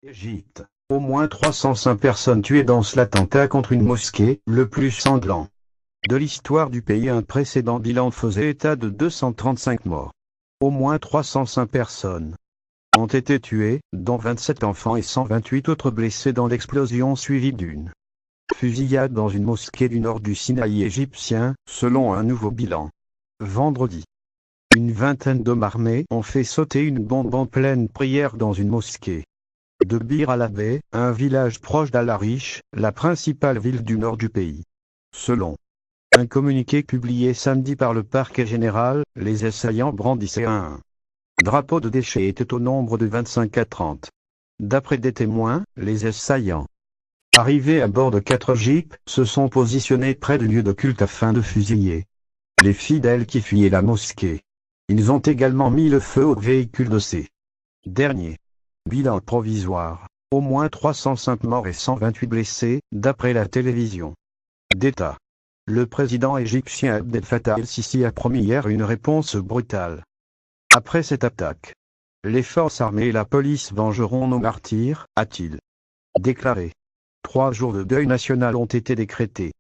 Égypte. Au moins 305 personnes tuées dans l'attentat contre une mosquée, le plus sanglant de l'histoire du pays. Un précédent bilan faisait état de 235 morts. Au moins 305 personnes ont été tuées, dont 27 enfants et 128 autres blessés dans l'explosion suivie d'une fusillade dans une mosquée du nord du Sinaï égyptien, selon un nouveau bilan. Vendredi, une vingtaine d'hommes armés ont fait sauter une bombe en pleine prière dans une mosquée de Bir al-Abbès, un village proche d'Al-Arish, la principale ville du nord du pays. Selon un communiqué publié samedi par le parquet général, les assaillants brandissaient un drapeau de déchets et étaient au nombre de 25 à 30. D'après des témoins, les assaillants, arrivés à bord de 4 jeeps, se sont positionnés près du lieu de culte afin de fusiller les fidèles qui fuyaient la mosquée. Ils ont également mis le feu aux véhicules de ces derniers. Bilan provisoire. Au moins 305 morts et 128 blessés, d'après la télévision d'État. Le président égyptien Abdel Fattah el-Sisi a promis hier une réponse brutale après cette attaque. Les forces armées et la police vengeront nos martyrs, a-t-il déclaré. 3 jours de deuil national ont été décrétés.